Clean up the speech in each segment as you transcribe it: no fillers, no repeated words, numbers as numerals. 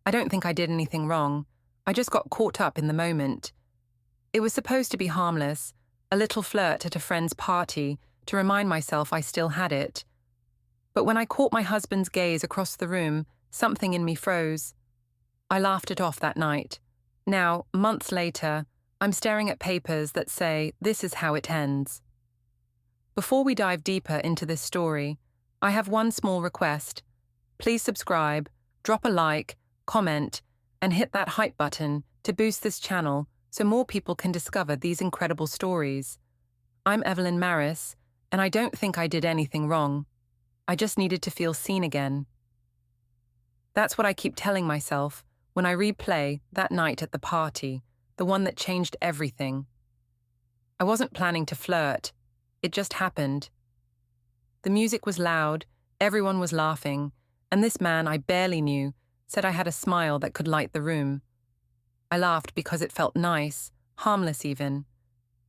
I don't think I did anything wrong. I just got caught up in the moment. It was supposed to be harmless, a little flirt at a friend's party to remind myself I still had it. But when I caught my husband's gaze across the room, something in me froze. I laughed it off that night. Now, months later, I'm staring at papers that say this is how it ends. Before we dive deeper into this story, I have one small request. Please subscribe, drop a like, comment, and hit that hype button to boost this channel so more people can discover these incredible stories. I'm Evelyn Marris, and I don't think I did anything wrong. I just needed to feel seen again. That's what I keep telling myself when I replay that night at the party, the one that changed everything. I wasn't planning to flirt. It just happened. The music was loud, everyone was laughing, and this man I barely knew said I had a smile that could light the room. I laughed because it felt nice, harmless even.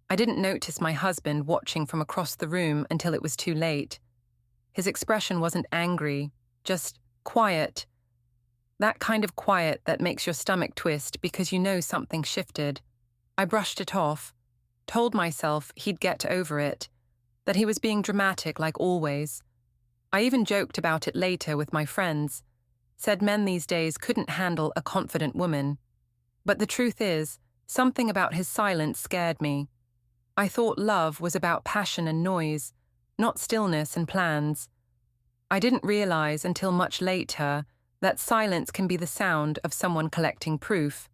I didn't notice my husband watching from across the room until it was too late. His expression wasn't angry, just quiet. That kind of quiet that makes your stomach twist because you know something shifted. I brushed it off, told myself he'd get over it, that he was being dramatic like always. I even joked about it later with my friends, said men these days couldn't handle a confident woman. But the truth is, something about his silence scared me. I thought love was about passion and noise, not stillness and plans. I didn't realize until much later that silence can be the sound of someone collecting proof.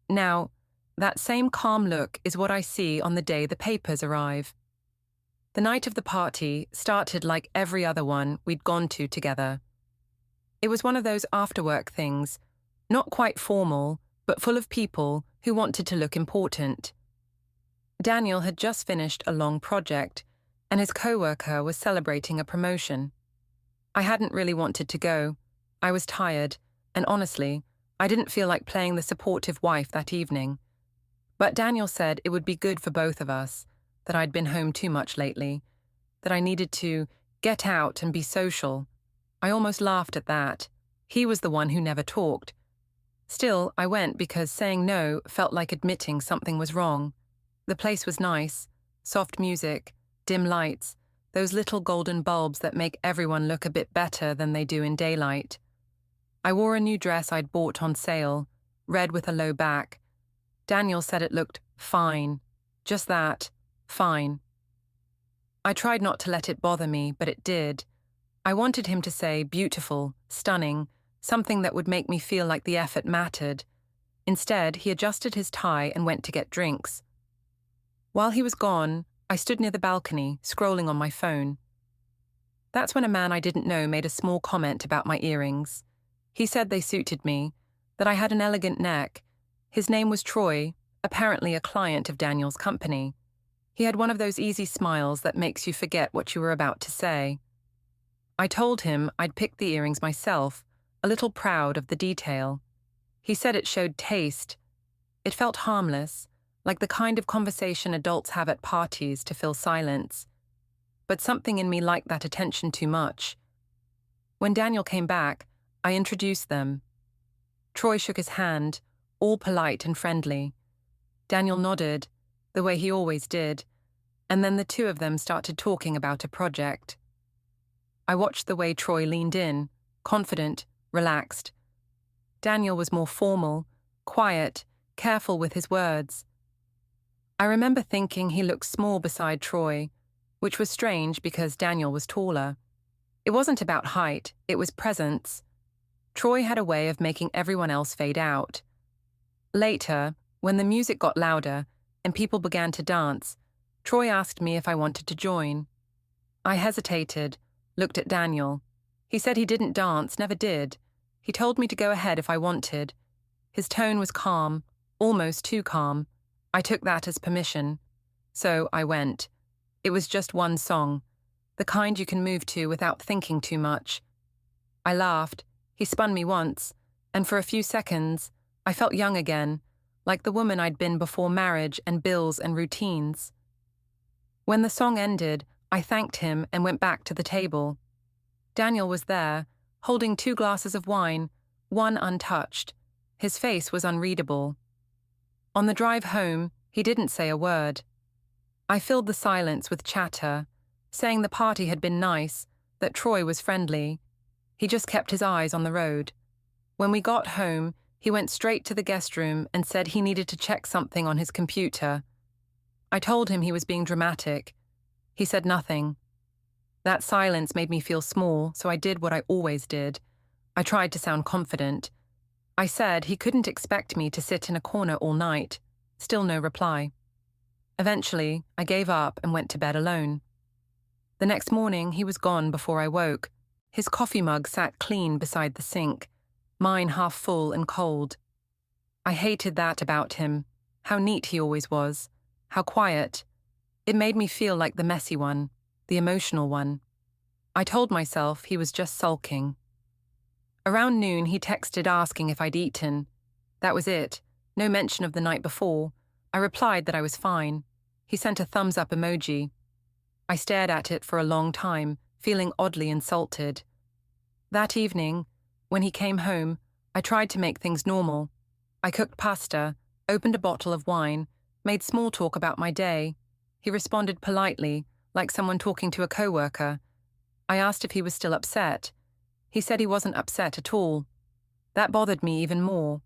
Now, that same calm look is what I see on the day the papers arrive. The night of the party started like every other one we'd gone to together. It was one of those after-work things, not quite formal, but full of people who wanted to look important. Daniel had just finished a long project, and his co-worker was celebrating a promotion. I hadn't really wanted to go. I was tired, and honestly, I didn't feel like playing the supportive wife that evening. But Daniel said it would be good for both of us, that I'd been home too much lately, that I needed to get out and be social. I almost laughed at that. He was the one who never talked. Still, I went because saying no felt like admitting something was wrong. The place was nice, soft music, dim lights, those little golden bulbs that make everyone look a bit better than they do in daylight. I wore a new dress I'd bought on sale, red with a low back. Daniel said it looked fine. Just that, fine. I tried not to let it bother me, but it did. I wanted him to say beautiful, stunning, something that would make me feel like the effort mattered. Instead, he adjusted his tie and went to get drinks. While he was gone, I stood near the balcony, scrolling on my phone. That's when a man I didn't know made a small comment about my earrings. He said they suited me, that I had an elegant neck. His name was Troy, apparently a client of Daniel's company. He had one of those easy smiles that makes you forget what you were about to say. I told him I'd picked the earrings myself, a little proud of the detail. He said it showed taste. It felt harmless, like the kind of conversation adults have at parties to fill silence. But something in me liked that attention too much. When Daniel came back, I introduced them. Troy shook his hand, all polite and friendly. Daniel nodded, the way he always did, and then the two of them started talking about a project. I watched the way Troy leaned in, confident, relaxed. Daniel was more formal, quiet, careful with his words. I remember thinking he looked small beside Troy, which was strange because Daniel was taller. It wasn't about height, it was presence. Troy had a way of making everyone else fade out. Later, when the music got louder and people began to dance, Troy asked me if I wanted to join. I hesitated, looked at Daniel. He said he didn't dance, never did. He told me to go ahead if I wanted. His tone was calm, almost too calm. I took that as permission. So I went. It was just one song, the kind you can move to without thinking too much. I laughed. He spun me once, and for a few seconds, I felt young again, like the woman I'd been before marriage and bills and routines. When the song ended, I thanked him and went back to the table. Daniel was there, holding 2 glasses of wine, one untouched. His face was unreadable. On the drive home, he didn't say a word. I filled the silence with chatter, saying the party had been nice, that Troy was friendly. He just kept his eyes on the road. When we got home, he went straight to the guest room and said he needed to check something on his computer. I told him he was being dramatic. He said nothing. That silence made me feel small, so I did what I always did. I tried to sound confident. I said he couldn't expect me to sit in a corner all night. Still no reply. Eventually, I gave up and went to bed alone. The next morning, he was gone before I woke. His coffee mug sat clean beside the sink, mine half full and cold. I hated that about him, how neat he always was, how quiet. It made me feel like the messy one, the emotional one. I told myself he was just sulking. Around noon, he texted asking if I'd eaten. That was it. No mention of the night before. I replied that I was fine. He sent a thumbs-up emoji. I stared at it for a long time, feeling oddly insulted. That evening, when he came home, I tried to make things normal. I cooked pasta, opened a bottle of wine, made small talk about my day. He responded politely, like someone talking to a coworker. I asked if he was still upset. He said he wasn't upset at all. That bothered me even more.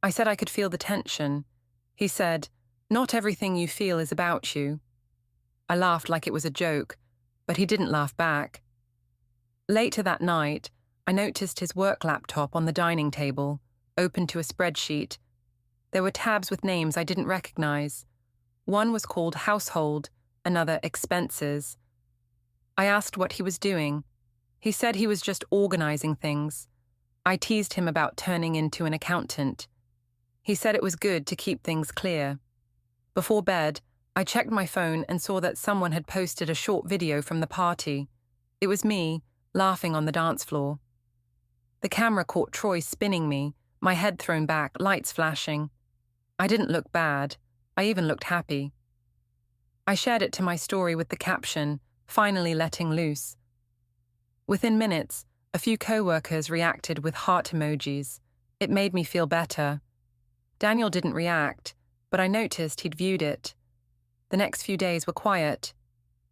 I said I could feel the tension. He said, "Not everything you feel is about you." I laughed like it was a joke, but he didn't laugh back. Later that night, I noticed his work laptop on the dining table, open to a spreadsheet. There were tabs with names I didn't recognize. One was called Household, another Expenses. I asked what he was doing. He said he was just organizing things. I teased him about turning into an accountant. He said it was good to keep things clear. Before bed, I checked my phone and saw that someone had posted a short video from the party. It was me, laughing on the dance floor. The camera caught Troy spinning me, my head thrown back, lights flashing. I didn't look bad. I even looked happy. I shared it to my story with the caption, "Finally letting loose." Within minutes, a few co-workers reacted with heart emojis. It made me feel better. Daniel didn't react, but I noticed he'd viewed it. The next few days were quiet.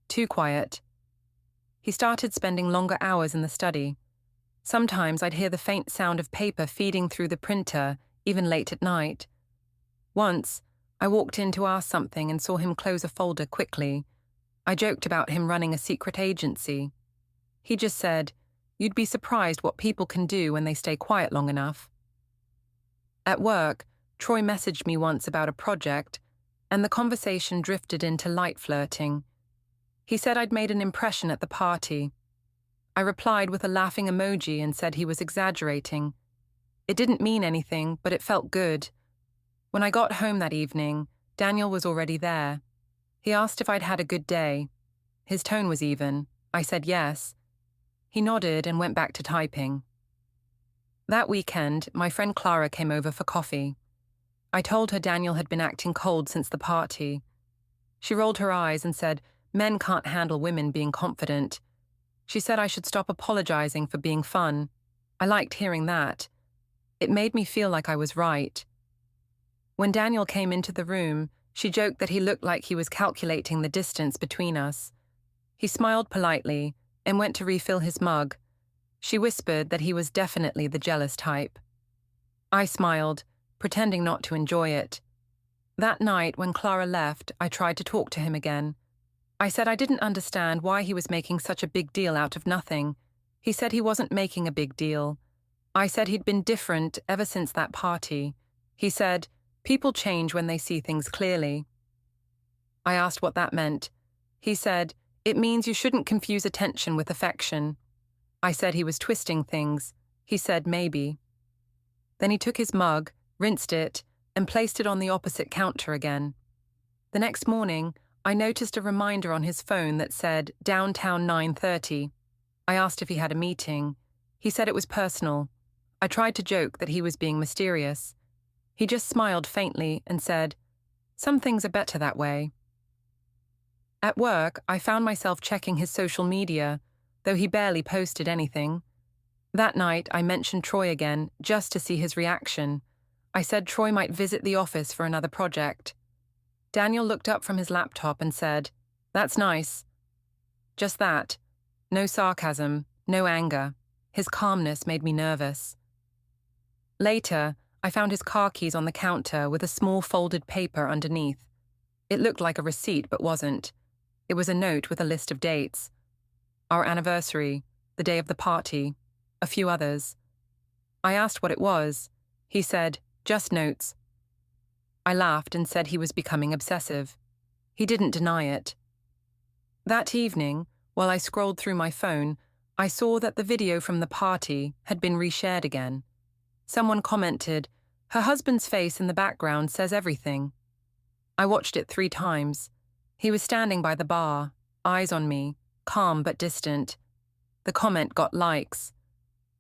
Too quiet. He started spending longer hours in the study. Sometimes I'd hear the faint sound of paper feeding through the printer, even late at night. Once, I walked in to ask something and saw him close a folder quickly. I joked about him running a secret agency. He just said, "You'd be surprised what people can do when they stay quiet long enough." At work, Troy messaged me once about a project, and the conversation drifted into light flirting. He said I'd made an impression at the party. I replied with a laughing emoji and said he was exaggerating. It didn't mean anything, but it felt good. When I got home that evening, Daniel was already there. He asked if I'd had a good day. His tone was even. I said yes. He nodded and went back to typing. That weekend, my friend Clara came over for coffee. I told her Daniel had been acting cold since the party. She rolled her eyes and said, "Men can't handle women being confident." She said I should stop apologizing for being fun. I liked hearing that. It made me feel like I was right. When Daniel came into the room, she joked that he looked like he was calculating the distance between us. He smiled politely and went to refill his mug. She whispered that he was definitely the jealous type. I smiled, pretending not to enjoy it. That night, when Clara left, I tried to talk to him again. I said I didn't understand why he was making such a big deal out of nothing. He said he wasn't making a big deal. I said he'd been different ever since that party. He said, "People change when they see things clearly." I asked what that meant. He said, "It means you shouldn't confuse attention with affection." I said he was twisting things. He said maybe. Then he took his mug, rinsed it, and placed it on the opposite counter again. The next morning, I noticed a reminder on his phone that said, "Downtown 9:30. I asked if he had a meeting. He said it was personal. I tried to joke that he was being mysterious. He just smiled faintly and said, "Some things are better that way." At work, I found myself checking his social media, though he barely posted anything. That night, I mentioned Troy again, just to see his reaction. I said Troy might visit the office for another project. Daniel looked up from his laptop and said, "That's nice." Just that. No sarcasm, no anger. His calmness made me nervous. Later, I found his car keys on the counter with a small folded paper underneath. It looked like a receipt but wasn't. It was a note with a list of dates. Our anniversary, the day of the party, a few others. I asked what it was. He said, "Just notes." I laughed and said he was becoming obsessive. He didn't deny it. That evening, while I scrolled through my phone, I saw that the video from the party had been reshared again. Someone commented, "Her husband's face in the background says everything." I watched it 3 times. He was standing by the bar, eyes on me, calm but distant. The comment got likes.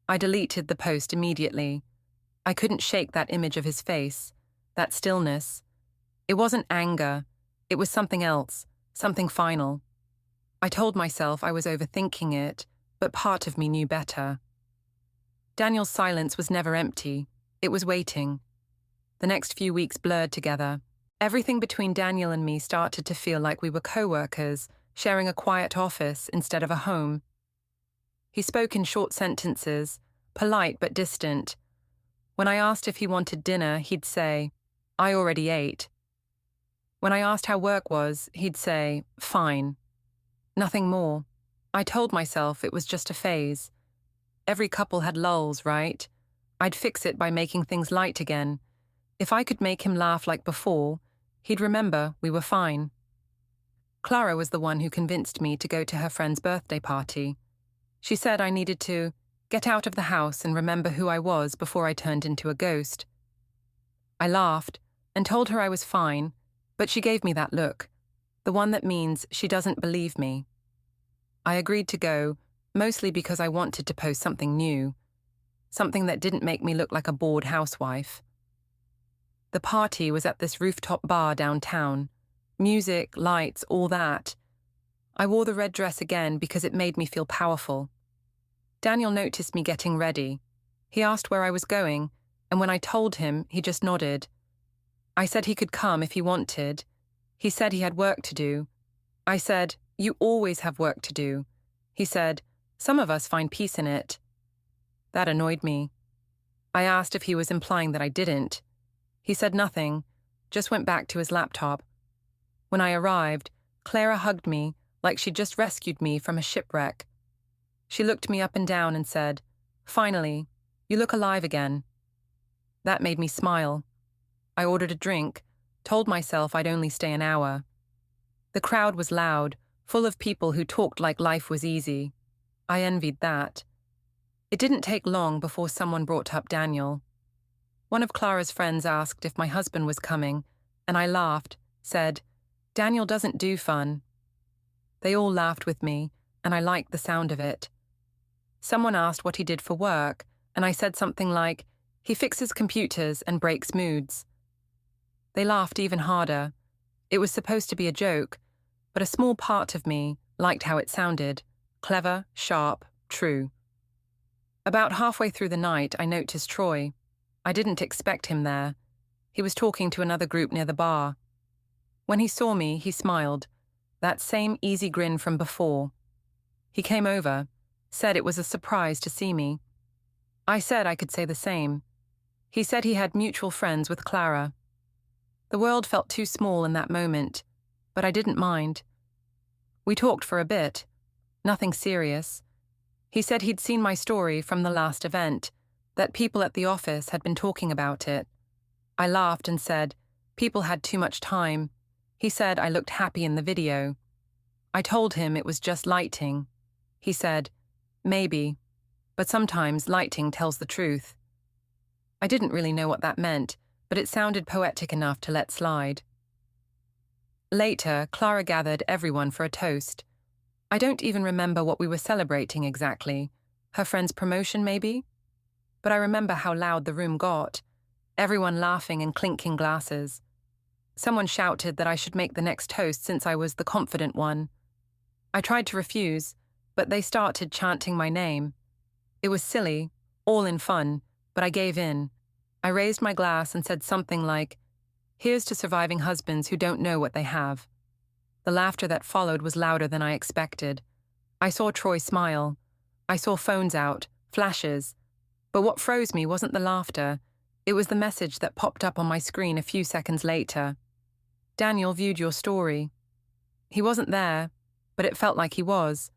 I deleted the post immediately. I couldn't shake that image of his face, that stillness. It wasn't anger. It was something else, something final. I told myself I was overthinking it, but part of me knew better. Daniel's silence was never empty. It was waiting. The next few weeks blurred together. Everything between Daniel and me started to feel like we were co-workers, sharing a quiet office instead of a home. He spoke in short sentences, polite but distant. When I asked if he wanted dinner, he'd say, "I already ate." When I asked how work was, he'd say, "Fine." Nothing more. I told myself it was just a phase. Every couple had lulls, right? I'd fix it by making things light again. If I could make him laugh like before, he'd remember we were fine. Clara was the one who convinced me to go to her friend's birthday party. She said I needed to get out of the house and remember who I was before I turned into a ghost. I laughed and told her I was fine, but she gave me that look, the one that means she doesn't believe me. I agreed to go, mostly because I wanted to post something new, something that didn't make me look like a bored housewife. The party was at this rooftop bar downtown. Music, lights, all that. I wore the red dress again because it made me feel powerful. Daniel noticed me getting ready. He asked where I was going, and when I told him, he just nodded. I said he could come if he wanted. He said he had work to do. I said, "You always have work to do." He said, "Some of us find peace in it." That annoyed me. I asked if he was implying that I didn't. He said nothing, just went back to his laptop. When I arrived, Clara hugged me like she'd just rescued me from a shipwreck. She looked me up and down and said, "Finally, you look alive again." That made me smile. I ordered a drink, told myself I'd only stay an hour. The crowd was loud, full of people who talked like life was easy. I envied that. It didn't take long before someone brought up Daniel. One of Clara's friends asked if my husband was coming, and I laughed, said, "Daniel doesn't do fun." They all laughed with me, and I liked the sound of it. Someone asked what he did for work, and I said something like, "He fixes computers and breaks moods." They laughed even harder. It was supposed to be a joke, but a small part of me liked how it sounded. Clever, sharp, true. About halfway through the night, I noticed Troy. I didn't expect him there. He was talking to another group near the bar. When he saw me, he smiled. That same easy grin from before. He came over, said it was a surprise to see me. I said I could say the same. He said he had mutual friends with Clara. The world felt too small in that moment, but I didn't mind. We talked for a bit. Nothing serious. He said he'd seen my story from the last event, that people at the office had been talking about it. I laughed and said, people had too much time. He said I looked happy in the video. I told him it was just lighting. He said, maybe, but sometimes lighting tells the truth. I didn't really know what that meant, but it sounded poetic enough to let slide. Later, Clara gathered everyone for a toast. I don't even remember what we were celebrating exactly. Her friend's promotion, maybe? But I remember how loud the room got. Everyone laughing and clinking glasses. Someone shouted that I should make the next toast since I was the confident one. I tried to refuse, but they started chanting my name. It was silly, all in fun, but I gave in. I raised my glass and said something like, "Here's to surviving husbands who don't know what they have." The laughter that followed was louder than I expected. I saw Troy smile. I saw phones out, flashes. But what froze me wasn't the laughter. It was the message that popped up on my screen a few seconds later. "Daniel viewed your story." He wasn't there, but it felt like he was.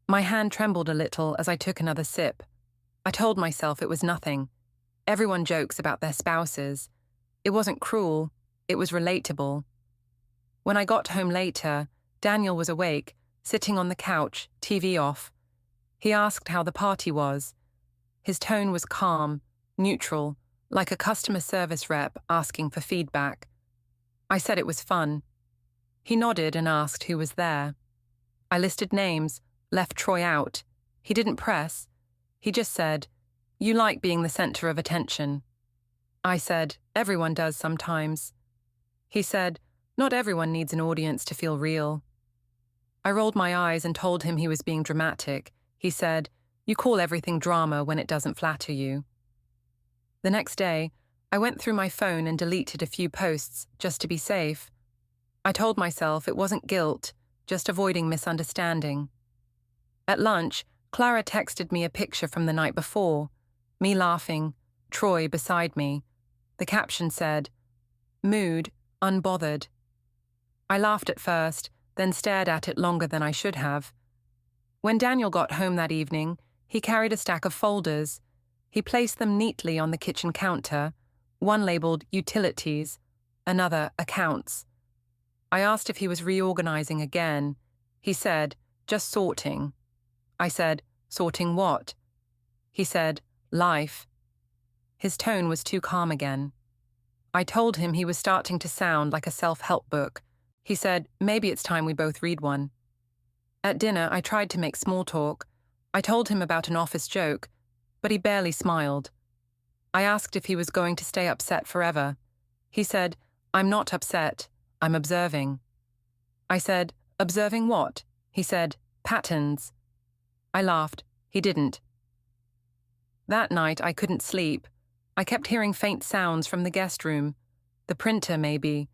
My hand trembled a little as I took another sip. I told myself it was nothing. Everyone jokes about their spouses. It wasn't cruel, it was relatable. When I got home later, Daniel was awake, sitting on the couch, TV off. He asked how the party was. His tone was calm, neutral, like a customer service rep asking for feedback. I said it was fun. He nodded and asked who was there. I listed names, left Troy out. He didn't press. He just said, "You like being the center of attention." I said, "Everyone does sometimes." He said, "Not everyone needs an audience to feel real." I rolled my eyes and told him he was being dramatic. He said, "You call everything drama when it doesn't flatter you." The next day, I went through my phone and deleted a few posts just to be safe. I told myself it wasn't guilt, just avoiding misunderstanding. At lunch, Clara texted me a picture from the night before, me laughing, Troy beside me. The caption said, "Mood, unbothered." I laughed at first, then stared at it longer than I should have. When Daniel got home that evening, he carried a stack of folders. He placed them neatly on the kitchen counter, one labeled Utilities, another Accounts. I asked if he was reorganizing again. He said, "Just sorting." I said, "Sorting what?" He said, "Life." His tone was too calm again. I told him he was starting to sound like a self-help book. He said, "Maybe it's time we both read one." At dinner, I tried to make small talk. I told him about an office joke, but he barely smiled. I asked if he was going to stay upset forever. He said, "I'm not upset, I'm observing." I said, "Observing what?" He said, "Patterns." I laughed. He didn't. That night, I couldn't sleep. I kept hearing faint sounds from the guest room, the printer maybe,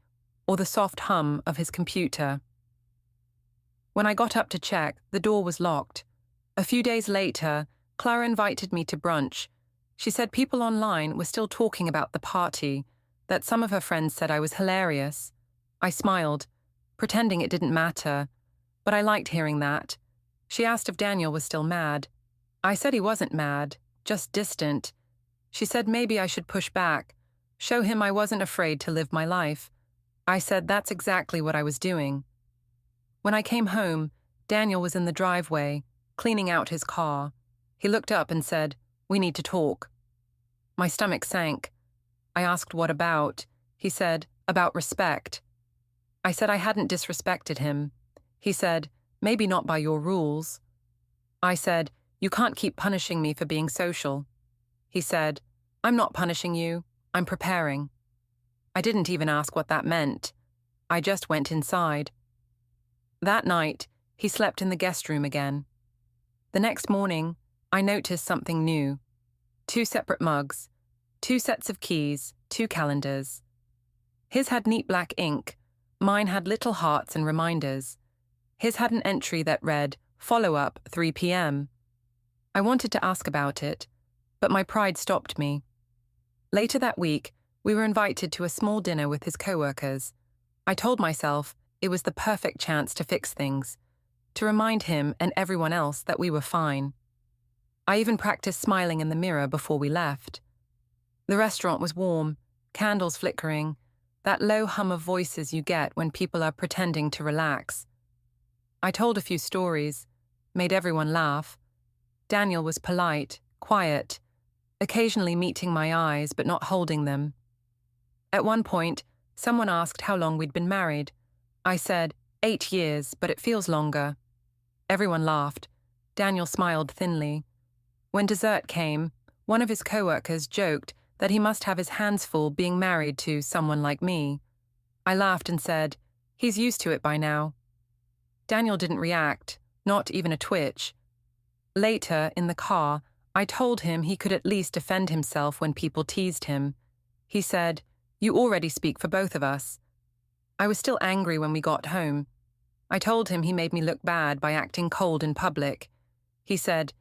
or the soft hum of his computer. When I got up to check, the door was locked. A few days later, Clara invited me to brunch. She said people online were still talking about the party, that some of her friends said I was hilarious. I smiled, pretending it didn't matter, but I liked hearing that. She asked if Daniel was still mad. I said he wasn't mad, just distant. She said maybe I should push back, show him I wasn't afraid to live my life. I said that's exactly what I was doing. When I came home, Daniel was in the driveway, cleaning out his car. He looked up and said, "We need to talk." My stomach sank. I asked what about. He said, "About respect." I said I hadn't disrespected him. He said, "Maybe not by your rules." I said, "You can't keep punishing me for being social." He said, "I'm not punishing you, I'm preparing." I didn't even ask what that meant. I just went inside. That night, he slept in the guest room again. The next morning, I noticed something new. 2 separate mugs, 2 sets of keys, 2 calendars. His had neat black ink, mine had little hearts and reminders. His had an entry that read, "Follow-up, 3 p.m. I wanted to ask about it, but my pride stopped me. Later that week, we were invited to a small dinner with his co-workers. I told myself it was the perfect chance to fix things, to remind him and everyone else that we were fine. I even practiced smiling in the mirror before we left. The restaurant was warm, candles flickering, that low hum of voices you get when people are pretending to relax. I told a few stories, made everyone laugh. Daniel was polite, quiet, occasionally meeting my eyes but not holding them. At one point, someone asked how long we'd been married. I said, 8 years, but it feels longer. Everyone laughed. Daniel smiled thinly. When dessert came, one of his co-workers joked that he must have his hands full being married to someone like me. I laughed and said, "He's used to it by now." Daniel didn't react, not even a twitch. Later, in the car, I told him he could at least defend himself when people teased him. He said, "You already speak for both of us." I was still angry when we got home. I told him he made me look bad by acting cold in public. He said,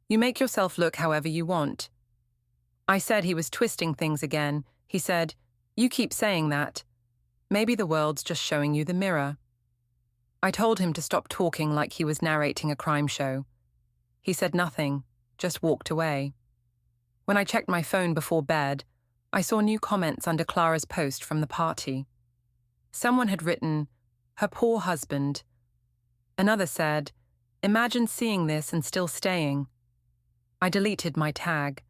"You make yourself look however you want." I said he was twisting things again. He said, "You keep saying that. Maybe the world's just showing you the mirror." I told him to stop talking like he was narrating a crime show. He said nothing, just walked away. When I checked my phone before bed, I saw new comments under Clara's post from the party. Someone had written, "Her poor husband." Another said, "Imagine seeing this and still staying." I deleted my tag.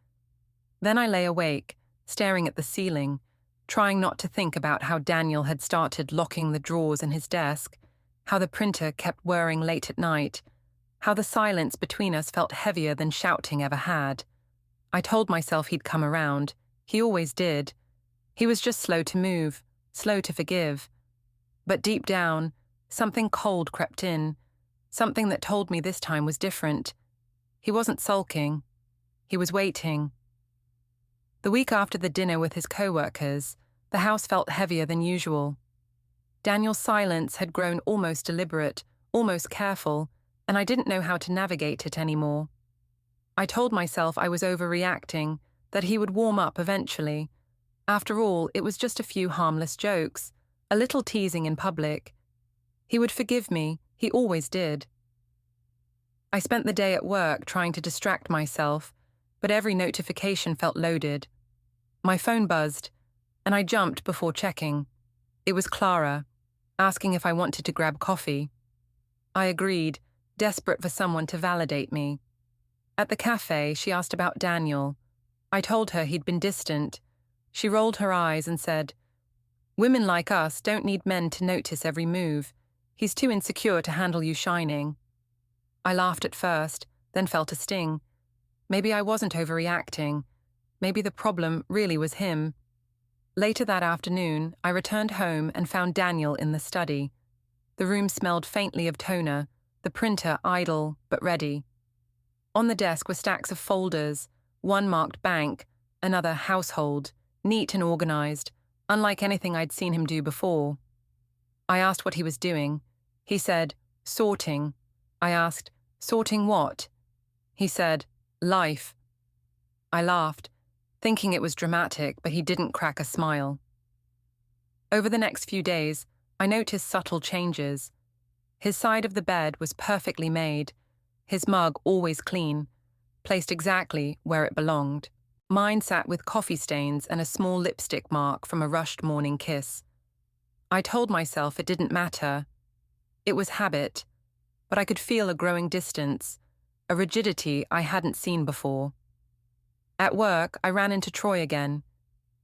Then I lay awake, staring at the ceiling, trying not to think about how Daniel had started locking the drawers in his desk, how the printer kept whirring late at night, how the silence between us felt heavier than shouting ever had. I told myself he'd come around. He always did. He was just slow to move, slow to forgive. But deep down, something cold crept in, something that told me this time was different. He wasn't sulking. He was waiting. The week after the dinner with his co-workers, the house felt heavier than usual. Daniel's silence had grown almost deliberate, almost careful, and I didn't know how to navigate it anymore. I told myself I was overreacting, that he would warm up eventually. After all, it was just a few harmless jokes, a little teasing in public. He would forgive me, he always did. I spent the day at work trying to distract myself, but every notification felt loaded. My phone buzzed, and I jumped before checking. It was Clara, asking if I wanted to grab coffee. I agreed, desperate for someone to validate me. At the cafe, she asked about Daniel. I told her he'd been distant. She rolled her eyes and said, "Women like us don't need men to notice every move. He's too insecure to handle you shining." I laughed at first, then felt a sting. Maybe I wasn't overreacting. Maybe the problem really was him. Later that afternoon, I returned home and found Daniel in the study. The room smelled faintly of toner, the printer idle but ready. On the desk were stacks of folders, one marked bank, another household, neat and organized, unlike anything I'd seen him do before. I asked what he was doing. He said, "Sorting." I asked, "Sorting what?" He said, "Life." I laughed, thinking it was dramatic, but he didn't crack a smile. Over the next few days, I noticed subtle changes. His side of the bed was perfectly made, his mug always clean, placed exactly where it belonged. Mine sat with coffee stains and a small lipstick mark from a rushed morning kiss. I told myself it didn't matter. It was habit, but I could feel a growing distance, a rigidity I hadn't seen before. At work, I ran into Troy again.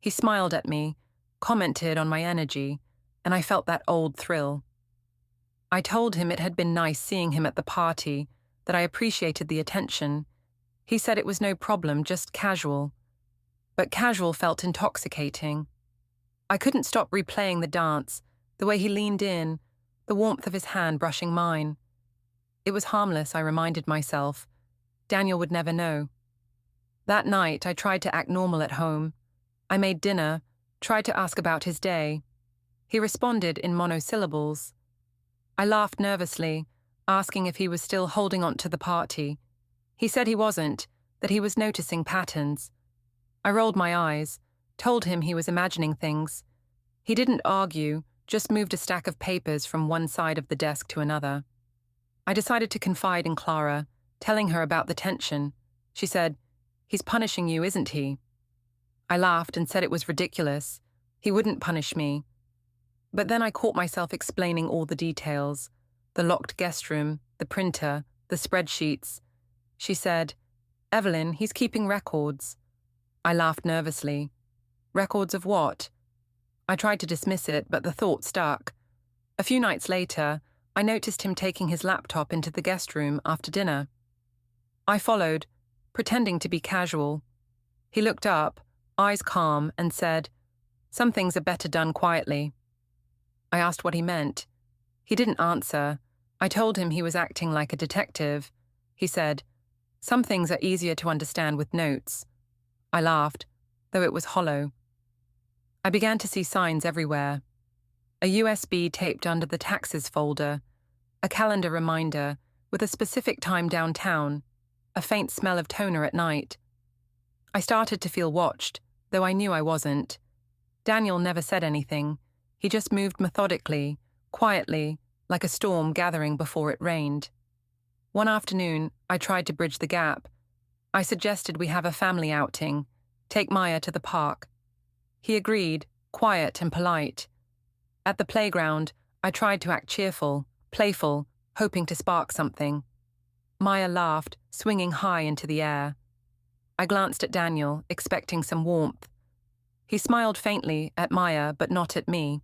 He smiled at me, commented on my energy, and I felt that old thrill. I told him it had been nice seeing him at the party, that I appreciated the attention. He said it was no problem, just casual. But casual felt intoxicating. I couldn't stop replaying the dance, the way he leaned in, the warmth of his hand brushing mine. It was harmless, I reminded myself. Daniel would never know. That night, I tried to act normal at home. I made dinner, tried to ask about his day. He responded in monosyllables. I laughed nervously, asking if he was still holding on to the party. He said he wasn't, that he was noticing patterns. I rolled my eyes, told him he was imagining things. He didn't argue, just moved a stack of papers from one side of the desk to another. I decided to confide in Clara, telling her about the tension. She said, "He's punishing you, isn't he?" I laughed and said it was ridiculous. He wouldn't punish me. But then I caught myself explaining all the details. The locked guest room, the printer, the spreadsheets. She said, "Evelyn, he's keeping records." I laughed nervously. Records of what? I tried to dismiss it, but the thought stuck. A few nights later, I noticed him taking his laptop into the guest room after dinner. I followed, pretending to be casual. He looked up, eyes calm, and said, "Some things are better done quietly." I asked what he meant. He didn't answer. I told him he was acting like a detective. He said, Some things are easier to understand with notes. I laughed, though it was hollow. I began to see signs everywhere. A USB taped under the taxes folder, a calendar reminder with a specific time downtown, a faint smell of toner at night. I started to feel watched, though I knew I wasn't. Daniel never said anything. He just moved methodically, quietly, like a storm gathering before it rained. One afternoon, I tried to bridge the gap. I suggested we have a family outing, take Maya to the park. He agreed, quiet and polite. At the playground, I tried to act cheerful, playful, hoping to spark something. Maya laughed, swinging high into the air. I glanced at Daniel, expecting some warmth. He smiled faintly at Maya, but not at me.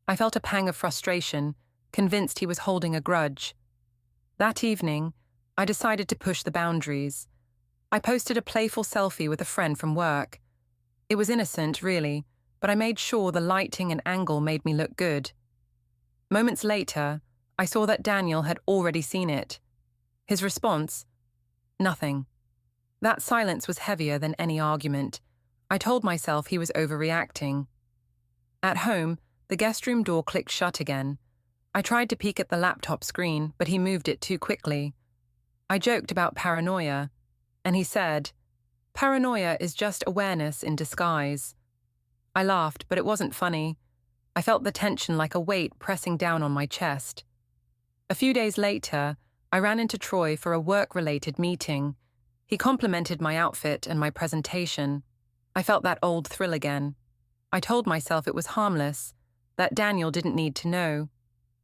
I felt a pang of frustration, convinced he was holding a grudge. That evening, I decided to push the boundaries. I posted a playful selfie with a friend from work. It was innocent, really, but I made sure the lighting and angle made me look good. Moments later, I saw that Daniel had already seen it. His response? Nothing. That silence was heavier than any argument. I told myself he was overreacting. At home, the guest room door clicked shut again. I tried to peek at the laptop screen, but he moved it too quickly. I joked about paranoia, and he said, "Paranoia is just awareness in disguise." I laughed, but it wasn't funny. I felt the tension like a weight pressing down on my chest. A few days later, I ran into Troy for a work-related meeting. He complimented my outfit and my presentation. I felt that old thrill again. I told myself it was harmless, that Daniel didn't need to know.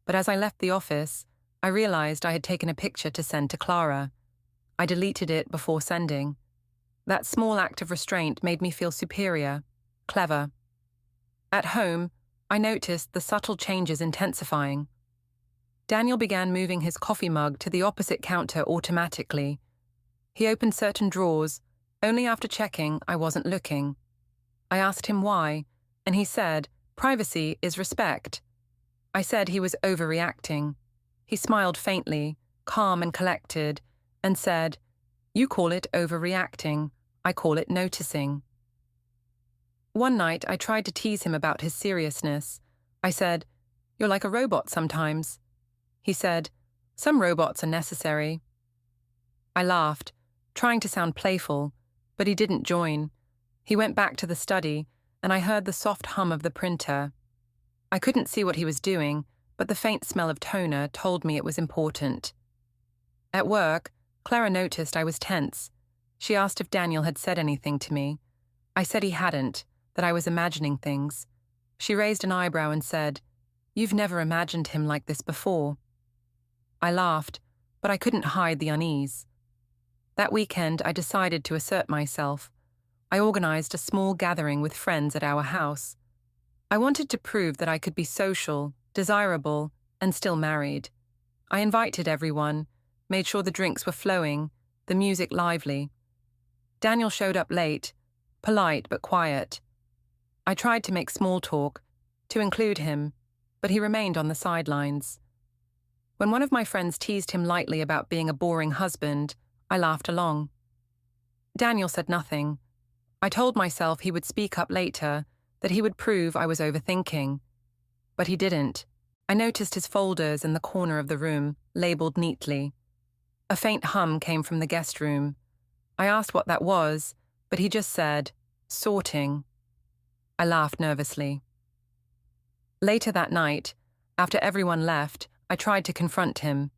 But as I left the office, I realized I had taken a picture to send to Clara. I deleted it before sending. That small act of restraint made me feel superior, clever. At home, I noticed the subtle changes intensifying. Daniel began moving his coffee mug to the opposite counter automatically. He opened certain drawers, only after checking I wasn't looking. I asked him why, and he said, "Privacy is respect." I said he was overreacting. He smiled faintly, calm and collected, and said, "You call it overreacting. I call it noticing." One night, I tried to tease him about his seriousness. I said, "You're like a robot sometimes." He said, "Some robots are necessary." I laughed, trying to sound playful, but he didn't join. He went back to the study, and I heard the soft hum of the printer. I couldn't see what he was doing, but the faint smell of toner told me it was important. At work, Clara noticed I was tense. She asked if Daniel had said anything to me. I said he hadn't, that I was imagining things. She raised an eyebrow and said, "You've never imagined him like this before." I laughed, but I couldn't hide the unease. That weekend, I decided to assert myself. I organized a small gathering with friends at our house. I wanted to prove that I could be social, desirable, and still married. I invited everyone, made sure the drinks were flowing, the music lively. Daniel showed up late, polite but quiet. I tried to make small talk, to include him, but he remained on the sidelines. When one of my friends teased him lightly about being a boring husband, I laughed along. Daniel said nothing. I told myself he would speak up later, that he would prove I was overthinking. But he didn't. I noticed his folders in the corner of the room, labeled neatly. A faint hum came from the guest room. I asked what that was, but he just said, "Sorting." I laughed nervously. Later that night, after everyone left, I tried to confront him.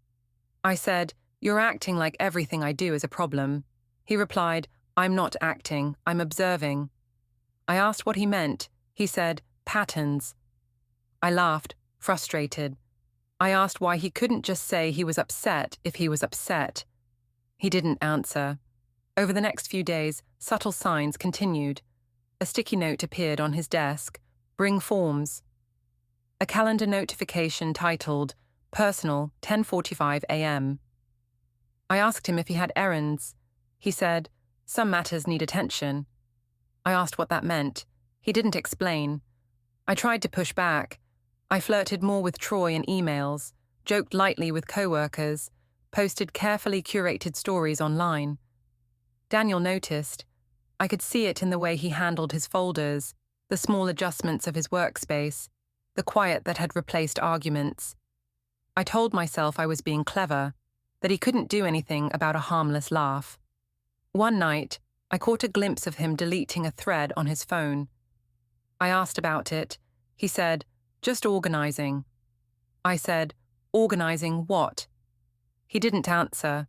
I said, "You're acting like everything I do is a problem." He replied, "I'm not acting, I'm observing." I asked what he meant. He said, "Patterns." I laughed, frustrated. I asked why he couldn't just say he was upset if he was upset. He didn't answer. Over the next few days, subtle signs continued. A sticky note appeared on his desk, "Bring forms." A calendar notification titled, "Personal, 10:45 a.m." I asked him if he had errands. He said, "Some matters need attention." I asked what that meant. He didn't explain. I tried to push back. I flirted more with Troy in emails, joked lightly with coworkers, posted carefully curated stories online. Daniel noticed. I could see it in the way he handled his folders, the small adjustments of his workspace, the quiet that had replaced arguments. I told myself I was being clever, that he couldn't do anything about a harmless laugh. One night, I caught a glimpse of him deleting a thread on his phone. I asked about it. He said, "Just organizing." I said, "Organizing what?" He didn't answer.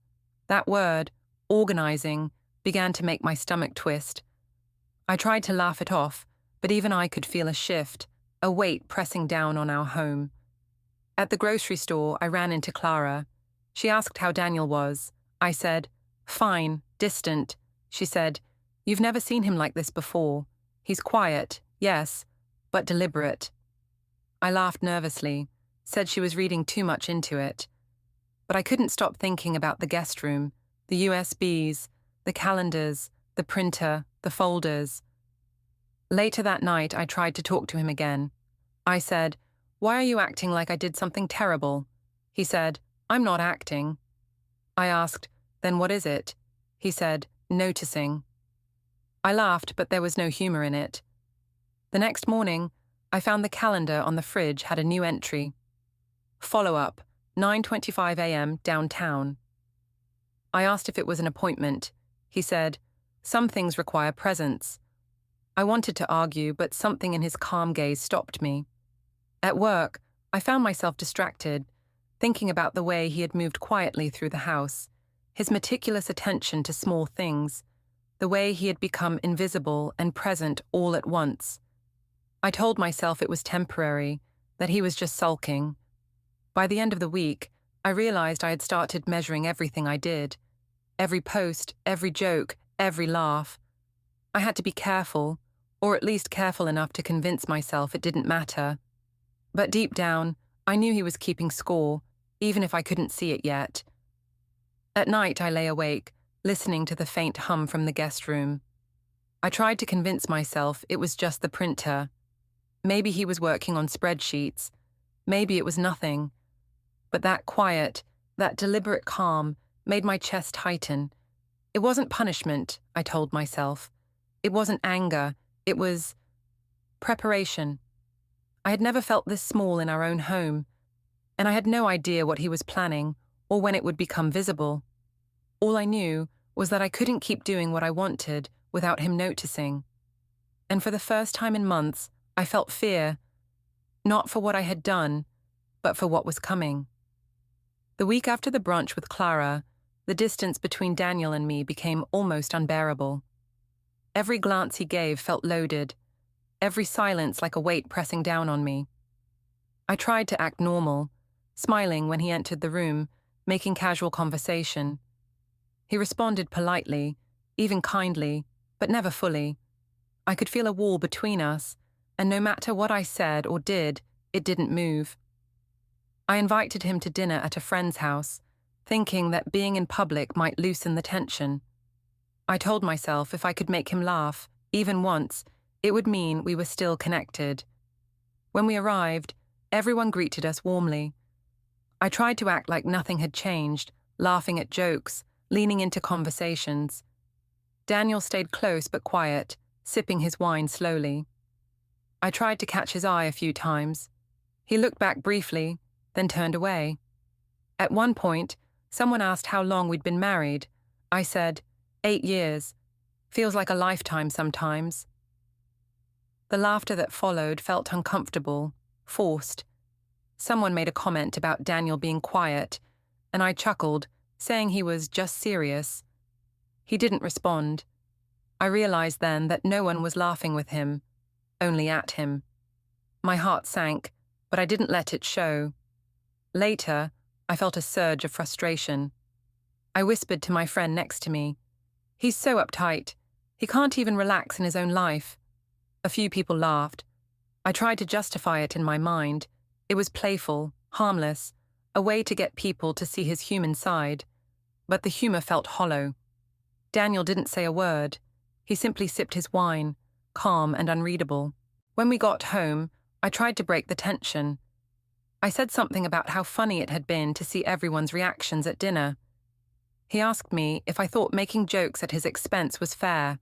That word, organizing, began to make my stomach twist. I tried to laugh it off, but even I could feel a shift, a weight pressing down on our home. At the grocery store, I ran into Clara. She asked how Daniel was. I said, "Fine, distant." She said, "You've never seen him like this before. He's quiet, yes, but deliberate." I laughed nervously, said she was reading too much into it. But I couldn't stop thinking about the guest room, the USBs, the calendars, the printer, the folders. Later that night, I tried to talk to him again. I said, "Why are you acting like I did something terrible?" He said, "I'm not acting." I asked, "Then what is it?" He said, "Noticing." I laughed, but there was no humor in it. The next morning, I found the calendar on the fridge had a new entry. Follow-up, 9:25 a.m. downtown. I asked if it was an appointment. He said, "Some things require presence." I wanted to argue, but something in his calm gaze stopped me. At work, I found myself distracted, thinking about the way he had moved quietly through the house, his meticulous attention to small things, the way he had become invisible and present all at once. I told myself it was temporary, that he was just sulking. By the end of the week, I realized I had started measuring everything I did. Every post, every joke, every laugh. I had to be careful, or at least careful enough to convince myself it didn't matter. But deep down, I knew he was keeping score, even if I couldn't see it yet. At night, I lay awake, listening to the faint hum from the guest room. I tried to convince myself it was just the printer. Maybe he was working on spreadsheets. Maybe it was nothing. But that quiet, that deliberate calm, made my chest tighten. It wasn't punishment, I told myself. It wasn't anger. It was preparation. I had never felt this small in our own home, and I had no idea what he was planning or when it would become visible. All I knew was that I couldn't keep doing what I wanted without him noticing. And for the first time in months, I felt fear, not for what I had done, but for what was coming. The week after the brunch with Clara, the distance between Daniel and me became almost unbearable. Every glance he gave felt loaded, every silence like a weight pressing down on me. I tried to act normal, smiling when he entered the room, making casual conversation. He responded politely, even kindly, but never fully. I could feel a wall between us, and no matter what I said or did, it didn't move. I invited him to dinner at a friend's house, thinking that being in public might loosen the tension. I told myself if I could make him laugh, even once, it would mean we were still connected. When we arrived, everyone greeted us warmly. I tried to act like nothing had changed, laughing at jokes, leaning into conversations. Daniel stayed close but quiet, sipping his wine slowly. I tried to catch his eye a few times. He looked back briefly, then turned away. At one point, someone asked how long we'd been married. I said, 8 years. Feels like a lifetime sometimes. The laughter that followed felt uncomfortable, forced. Someone made a comment about Daniel being quiet, and I chuckled, saying he was just serious. He didn't respond. I realized then that no one was laughing with him, only at him. My heart sank, but I didn't let it show. Later, I felt a surge of frustration. I whispered to my friend next to me, "He's so uptight. He can't even relax in his own life." A few people laughed. I tried to justify it in my mind. It was playful, harmless, a way to get people to see his human side. But the humor felt hollow. Daniel didn't say a word. He simply sipped his wine, calm and unreadable. When we got home, I tried to break the tension. I said something about how funny it had been to see everyone's reactions at dinner. He asked me if I thought making jokes at his expense was fair.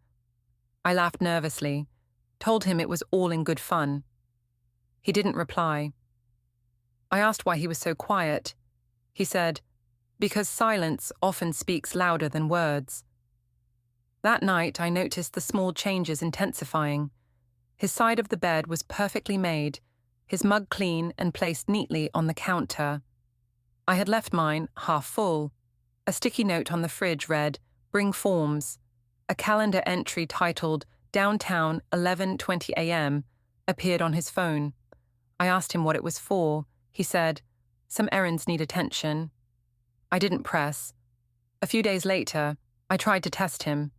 I laughed nervously, told him it was all in good fun. He didn't reply. I asked why he was so quiet. He said, "Because silence often speaks louder than words." That night, I noticed the small changes intensifying. His side of the bed was perfectly made, his mug clean and placed neatly on the counter. I had left mine half full. A sticky note on the fridge read, "Bring forms." A calendar entry titled, "Downtown, 11:20 a.m., appeared on his phone. I asked him what it was for. He said, "Some errands need attention." I didn't press. A few days later, I tried to test him.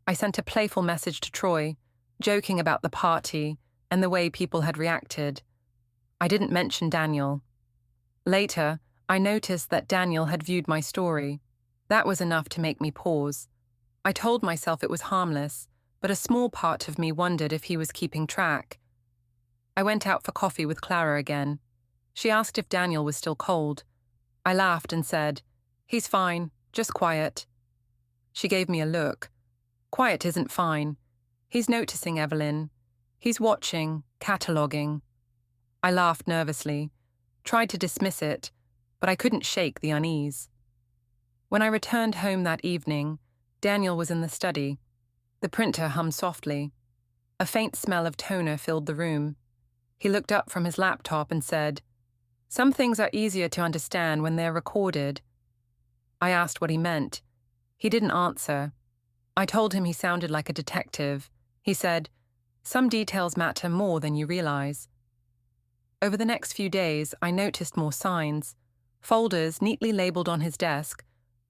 I sent a playful message to Troy, joking about the party and the way people had reacted. I didn't mention Daniel. Later, I noticed that Daniel had viewed my story. That was enough to make me pause. I told myself it was harmless, but a small part of me wondered if he was keeping track. I went out for coffee with Clara again. She asked if Daniel was still cold. I laughed and said, "He's fine, just quiet." She gave me a look. "Quiet isn't fine. He's noticing, Evelyn. He's watching, cataloguing." I laughed nervously, tried to dismiss it, but I couldn't shake the unease. When I returned home that evening, Daniel was in the study. The printer hummed softly. A faint smell of toner filled the room. He looked up from his laptop and said, "Some things are easier to understand when they're recorded." I asked what he meant. He didn't answer. I told him he sounded like a detective. He said, "Some details matter more than you realize." Over the next few days, I noticed more signs. Folders neatly labeled on his desk,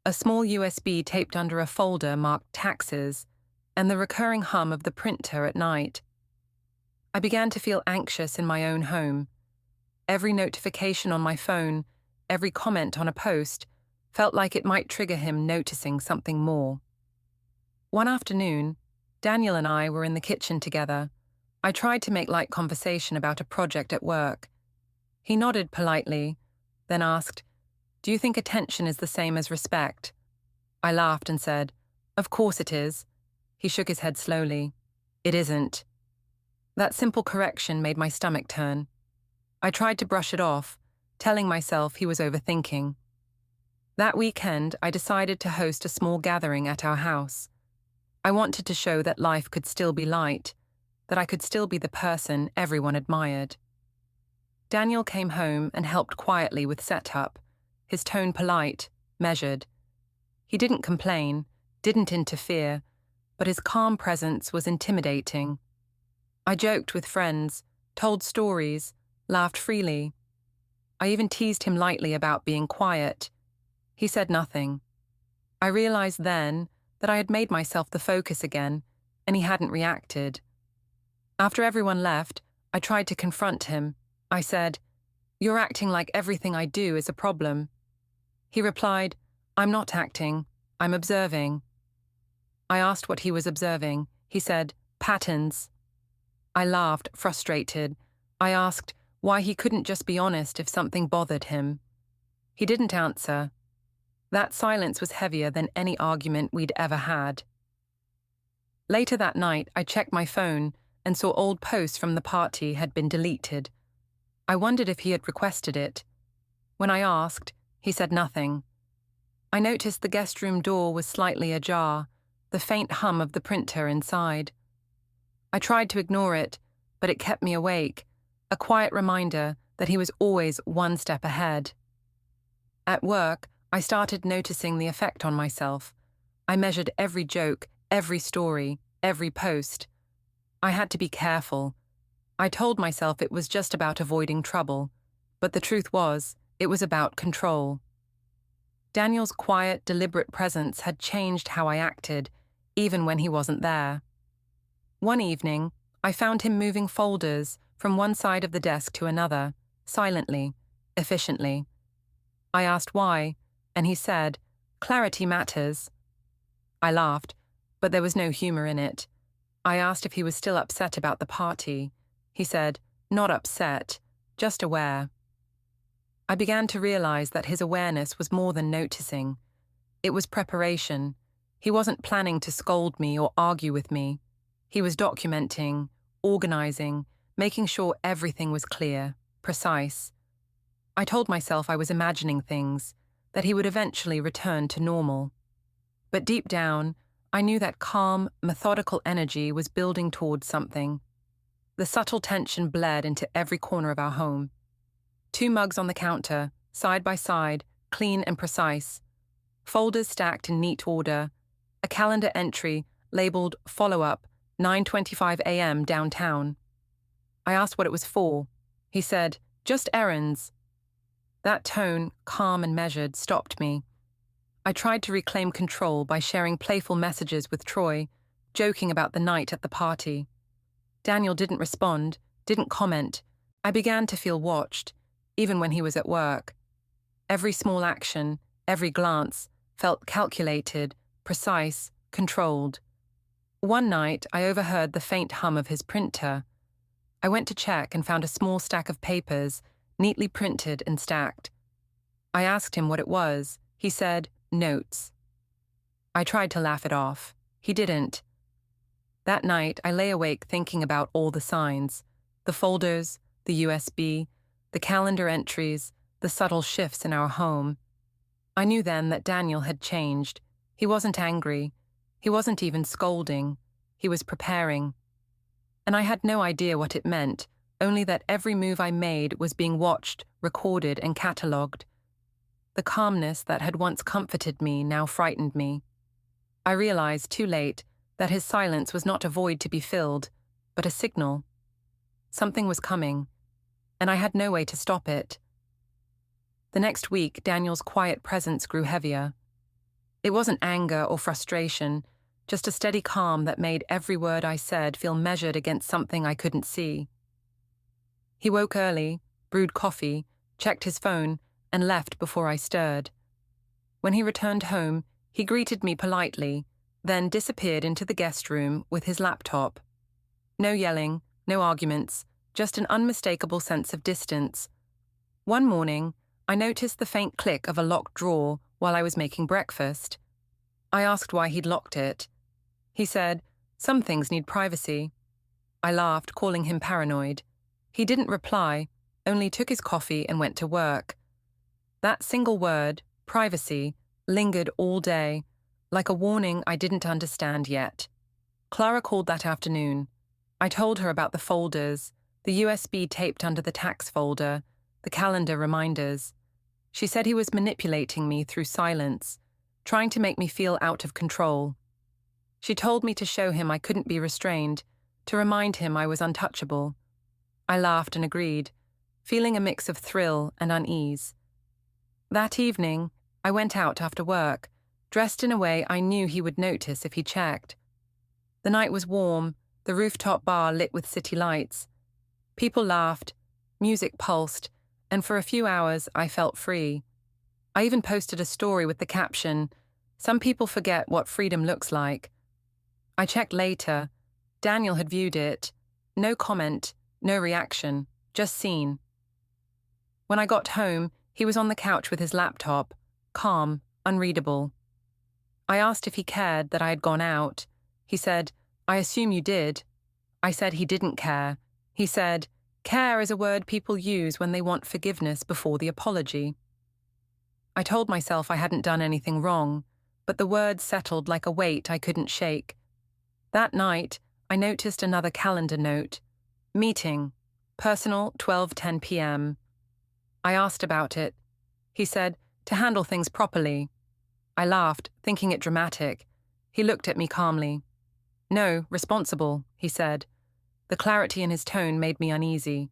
a small USB taped under a folder marked taxes, and the recurring hum of the printer at night. I began to feel anxious in my own home. Every notification on my phone, every comment on a post, felt like it might trigger him noticing something more. One afternoon, Daniel and I were in the kitchen together. I tried to make light conversation about a project at work. He nodded politely, then asked, "Do you think attention is the same as respect?" I laughed and said, "Of course it is." He shook his head slowly. "It isn't." That simple correction made my stomach turn. I tried to brush it off, telling myself he was overthinking. That weekend, I decided to host a small gathering at our house. I wanted to show that life could still be light, that I could still be the person everyone admired. Daniel came home and helped quietly with setup, his tone polite, measured. He didn't complain, didn't interfere, but his calm presence was intimidating. I joked with friends, told stories, laughed freely. I even teased him lightly about being quiet. He said nothing. I realized then that I had made myself the focus again, and he hadn't reacted. After everyone left, I tried to confront him. I said, "You're acting like everything I do is a problem." He replied, "I'm not acting, I'm observing." I asked what he was observing. He said, "Patterns." I laughed, frustrated. I asked why he couldn't just be honest if something bothered him. He didn't answer. That silence was heavier than any argument we'd ever had. Later that night, I checked my phone and saw old posts from the party had been deleted. I wondered if he had requested it. When I asked, he said nothing. I noticed the guest room door was slightly ajar, the faint hum of the printer inside. I tried to ignore it, but it kept me awake, a quiet reminder that he was always one step ahead. At work, I started noticing the effect on myself. I measured every joke, every story, every post. I had to be careful. I told myself it was just about avoiding trouble, but the truth was, it was about control. Daniel's quiet, deliberate presence had changed how I acted, even when he wasn't there. One evening, I found him moving folders from one side of the desk to another, silently, efficiently. I asked why, and he said, "Clarity matters." I laughed, but there was no humor in it. I asked if he was still upset about the party. He said, "Not upset, just aware." I began to realize that his awareness was more than noticing. It was preparation. He wasn't planning to scold me or argue with me. He was documenting, organizing, making sure everything was clear, precise. I told myself I was imagining things, that he would eventually return to normal. But deep down, I knew that calm, methodical energy was building towards something. The subtle tension bled into every corner of our home. 2 mugs on the counter, side by side, clean and precise. Folders stacked in neat order. A calendar entry labeled follow-up, 9:25 a.m. downtown. I asked what it was for. He said, "Just errands." That tone, calm and measured, stopped me. I tried to reclaim control by sharing playful messages with Troy, joking about the night at the party. Daniel didn't respond, didn't comment. I began to feel watched, even when he was at work. Every small action, every glance, felt calculated, precise, controlled. One night, I overheard the faint hum of his printer. I went to check and found a small stack of papers, neatly printed and stacked. I asked him what it was. He said, "Notes." I tried to laugh it off. He didn't. That night, I lay awake thinking about all the signs, the folders, the USB, the calendar entries, the subtle shifts in our home. I knew then that Daniel had changed. He wasn't angry. He wasn't even scolding. He was preparing. And I had no idea what it meant, only that every move I made was being watched, recorded, and catalogued. The calmness that had once comforted me now frightened me. I realized, too late, that his silence was not a void to be filled, but a signal. Something was coming, and I had no way to stop it. The next week, Daniel's quiet presence grew heavier. It wasn't anger or frustration, just a steady calm that made every word I said feel measured against something I couldn't see. He woke early, brewed coffee, checked his phone, and left before I stirred. When he returned home, he greeted me politely, then disappeared into the guest room with his laptop. No yelling, no arguments, just an unmistakable sense of distance. One morning, I noticed the faint click of a locked drawer while I was making breakfast. I asked why he'd locked it. He said, "Some things need privacy." I laughed, calling him paranoid. He didn't reply, only took his coffee and went to work. That single word, privacy, lingered all day, like a warning I didn't understand yet. Clara called that afternoon. I told her about the folders, the USB taped under the tax folder, the calendar reminders. She said he was manipulating me through silence, trying to make me feel out of control. She told me to show him I couldn't be restrained, to remind him I was untouchable. I laughed and agreed, feeling a mix of thrill and unease. That evening, I went out after work, dressed in a way I knew he would notice if he checked. The night was warm, the rooftop bar lit with city lights. People laughed, music pulsed, and for a few hours I felt free. I even posted a story with the caption, "Some people forget what freedom looks like." I checked later. Daniel had viewed it. No comment, no reaction, just seen. When I got home, he was on the couch with his laptop, calm, unreadable. I asked if he cared that I had gone out. He said, "I assume you did." I said he didn't care. He said, "Care is a word people use when they want forgiveness before the apology." I told myself I hadn't done anything wrong, but the words settled like a weight I couldn't shake. That night, I noticed another calendar note. Meeting. Personal, 12:10 p.m. I asked about it. He said, "To handle things properly." I laughed, thinking it dramatic. He looked at me calmly. "No, responsible," he said. The clarity in his tone made me uneasy.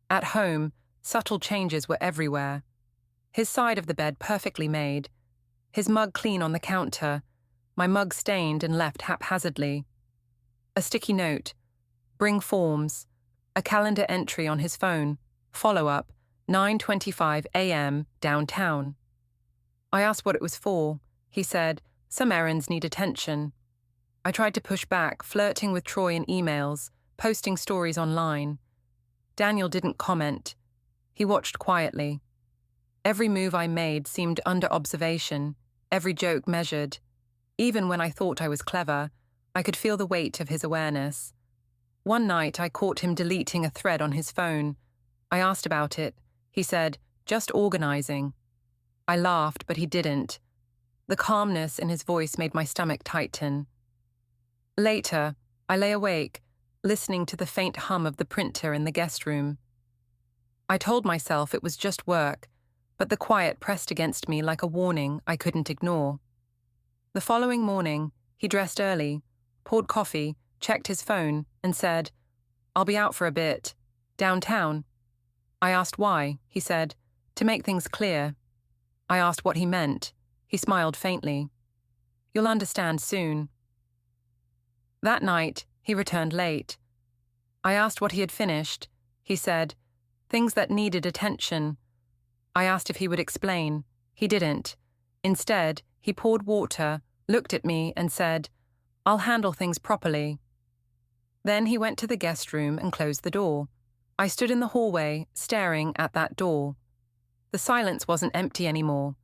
At home, subtle changes were everywhere. His side of the bed perfectly made. His mug clean on the counter. My mug stained and left haphazardly. A sticky note. Bring forms. A calendar entry on his phone. Follow-up, 9:25 a.m. downtown. I asked what it was for. He said, "Some errands need attention." I tried to push back, flirting with Troy in emails, posting stories online. Daniel didn't comment. He watched quietly. Every move I made seemed under observation, every joke measured. Even when I thought I was clever, I could feel the weight of his awareness. One night I caught him deleting a thread on his phone. I asked about it. He said, "Just organizing." I laughed, but he didn't. The calmness in his voice made my stomach tighten. Later, I lay awake, listening to the faint hum of the printer in the guest room. I told myself it was just work, but the quiet pressed against me like a warning I couldn't ignore. The following morning, he dressed early, poured coffee, checked his phone, and said, "I'll be out for a bit. Downtown." I asked why. He said, "To make things clear." I asked what he meant. He smiled faintly. "You'll understand soon." That night, he returned late. I asked what he had finished. He said, "Things that needed attention." I asked if he would explain. He didn't. Instead, he poured water, looked at me, and said, "I'll handle things properly." Then he went to the guest room and closed the door. I stood in the hallway, staring at that door. The silence wasn't empty anymore.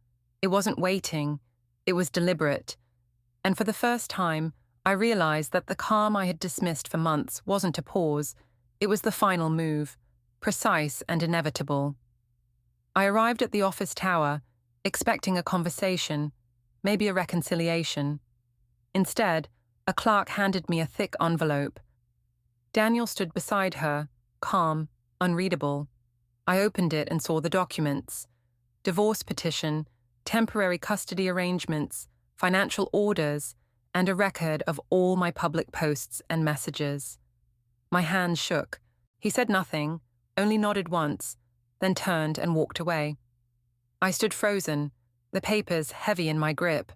It wasn't waiting. It was deliberate. And for the first time, I realized that the calm I had dismissed for months wasn't a pause. It was the final move, precise and inevitable. I arrived at the office tower, expecting a conversation, maybe a reconciliation. Instead, a clerk handed me a thick envelope. Daniel stood beside her, calm, unreadable. I opened it and saw the documents: divorce petition, temporary custody arrangements, financial orders, and a record of all my public posts and messages. My hands shook. He said nothing, only nodded once, then turned and walked away. I stood frozen, the papers heavy in my grip.